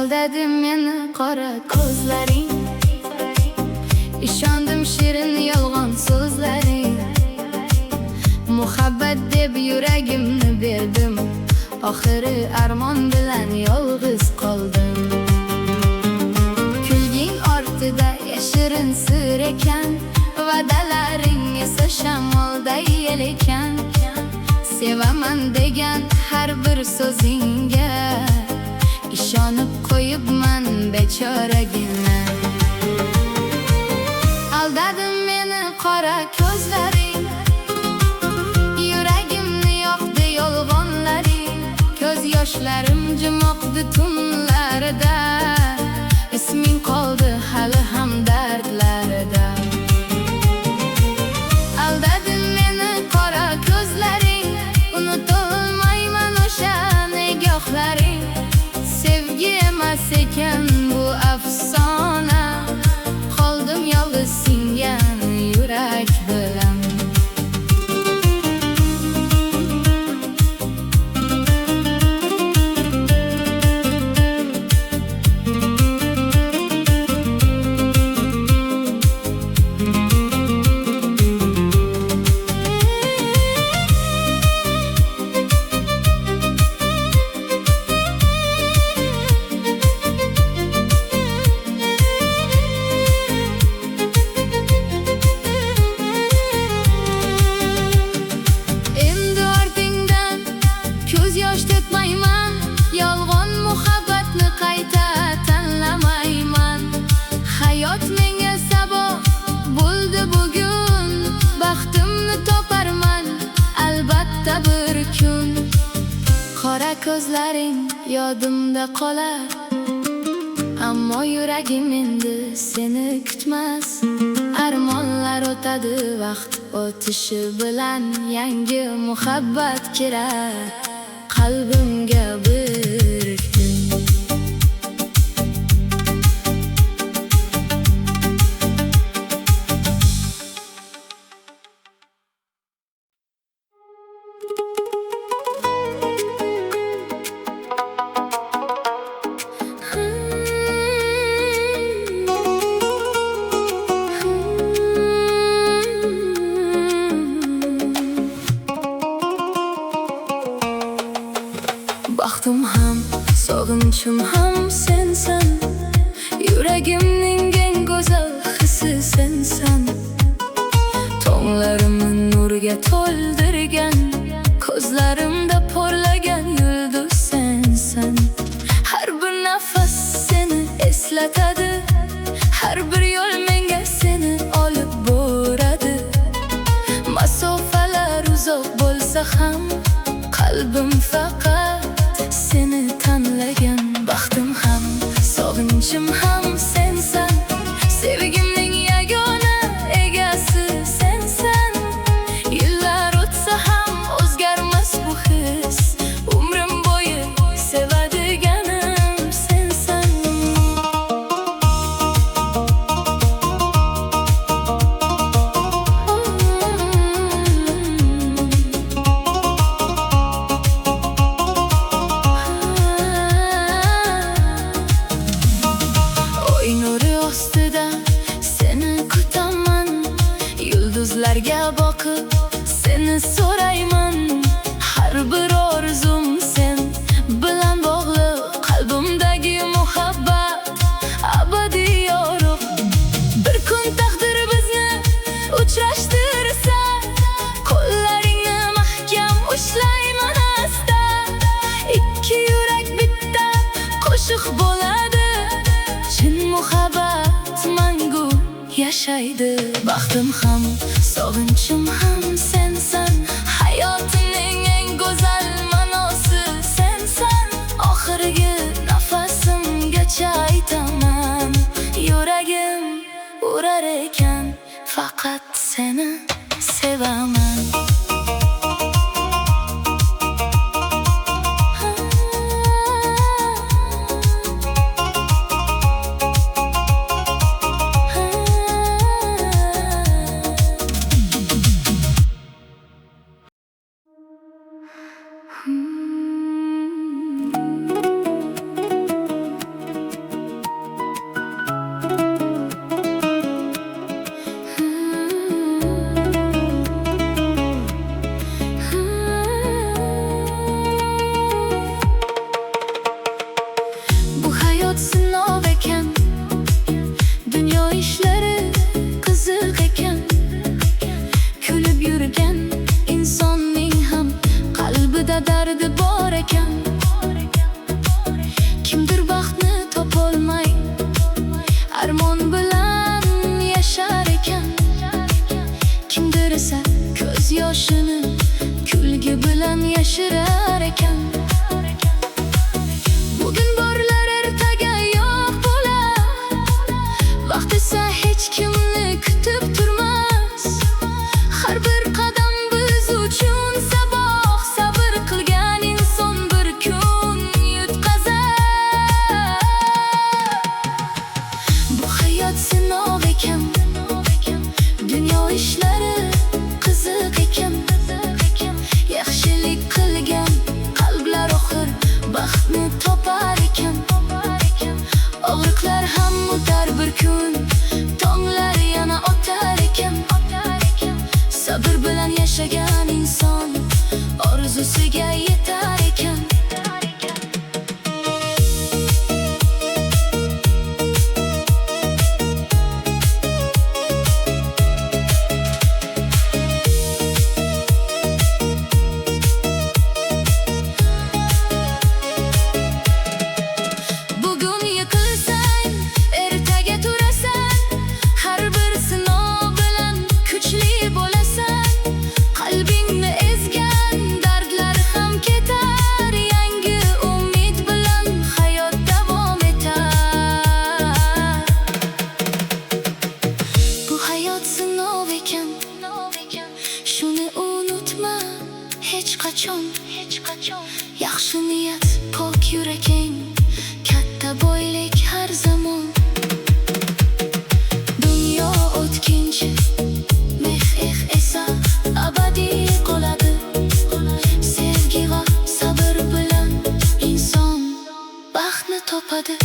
Aldadi meni qora ko'zlaring, ishondim shirin yolg'on so'zlaring. Muhabbat deb yuragimni berdim, oxiri armon bilan yolg'iz qoldim. Kulging ortida yashirin sir ekan, va'dalaring esa shamolday yel ekan. Sevaman degan har bir so'zingga ishonib qo'yibman bechoragina. Aldadi meni qora ko'zlaring, yuragimni yoqdi yolg'onlaring. Ko'z yoshlarim jimoqdi tunlarida, isming qoldi hali ham dardlarida. Aldadi meni qora ko'zlaring, unutolmayman o'sha nigohlaring. Sevgi emas ekan bu afsona, qoldim yolg'iz singan yurak bilan. Yosh to'kmayman, yolg'on muhabbatni qayta tanlamayman. Hayot menga sabab bo'ldi bugun, baxtimni toparman albatta bir kun. Qora ko'zlaring yodimda qolar, ammo yuragim endi seni kutmas. Armonlar o'tadi, vaqt o'tishi bilan yangi muhabbat kirar qalbimga bir kun. Baxtim ham, sog'inchim ham sensan, yuragimning eng go'zal hissi sensan. Tonglarimni nurga to'ldirgan, ko'zlarimda porlagan yulduz sensan. Har bir nafas seni eslatadi, har bir yo'l menga seni olib boradi. Masofalar uzoq bo'lsa ham, qalbim faqat seni tanlagan. Baxtim ham, sog'inchim ham sensan, sevgimning yagona egasi sensan. Yillar o'tsa ham o'zgarmas bu his, umrim bo'yi sevadiganim sensan. Yulduzlarga boqib seni so'rayman, har bir orzum sen bilan bog'liq. Qalbimdagi muhabbat abadiy yorug'. Bir kun taqdir bizni uchrashtirsa, qo'llaringni mahkam ushlayman asta. Ikki yurak bitta qo'shiq bo'ladi, chin muhabbat mangu yashaydi. Baxtim ham, sog'inchim ham sensan, hayotimning eng go'zal ma'nosi sensan. Oxirgi nafasimgacha aytaman, yuragim urar ekan, faqat seni sevaman. yashirar ekan. Bugun borlar ertaga yo'q bo'lar. Vaqt esa hech kimni kutib turmas. Har bir qadam biz uchun saboq, sabr qilgan inson bir kun yutqazar. Bu hayot sinov ekan, dunyo ishlari qiziq ekan. Yaxshilik qilgan qalblar oxir baxtni topar ekan. Og'riqlar ham o'tar bir kun, tonglar yana otar ekan. Sabr bilan yashagan inson orzusiga yetar ekan. Bugun yiqilsang, ertaga turasan. Har bir sinov bilan kuchli bo'lasan. Qalbingni ezgan dardlar ham ketar. Yangi umid bilan hayot davom etar. Bu hayot sinov ekan, shuni unutma hech qachon. Yaxshi niyat, pok yuraking, katta boylik har zamon. Dunyo o'tkinchi, mehr esa abadiy qoladi. Sevgi va sabr bilan inson baxtni topadi.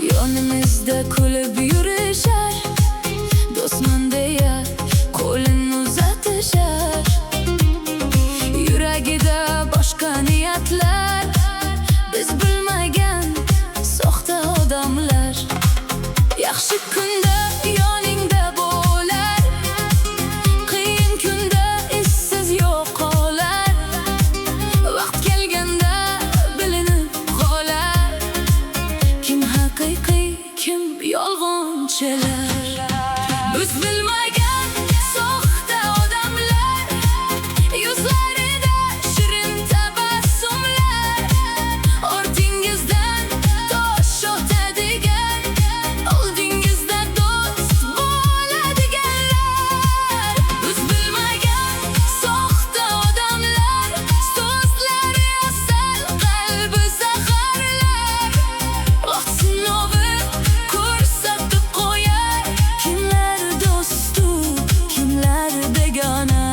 Yonimizda kulib yurishar, do'stman deya qo'lini uzatishar. Yuragida boshqa niyatlar, biz bilmagan soxta odamlar. Yaxshi kunda yoningda bo'lar, qiyin kunda izsiz yo'qolar. Vaqt kelganda bilinib qolar, kim haqiqiy, kim yolg'onchilar. Biz bilmagan soxta odamlar, yuzlarida shirin tabassumlar. Ortingizdan tosh otadigan, oldingizda do'st bo'ladiganlar. Biz bilmagan soxta odamlar, so'zlari asal, qalbi zaharlar. Vaqt sinovi ko'rsatib qo'yar, kimlar do'stu, kimlar begona.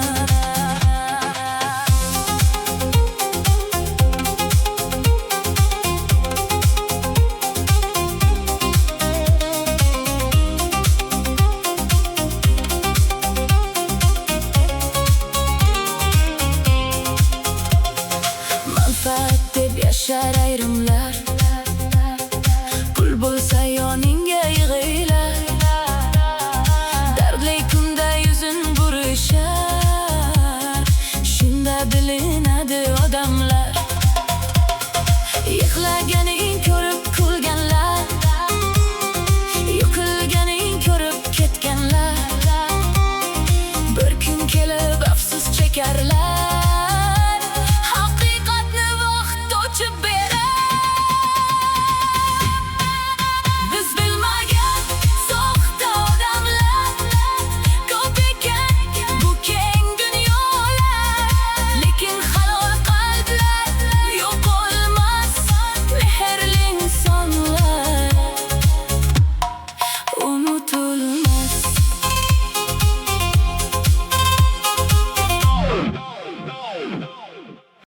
Manfaat deb yashar ayrimlar, pul bo'lsa yoningga yig'iylar. Dardli kunda yuzin burishar, shunda bilin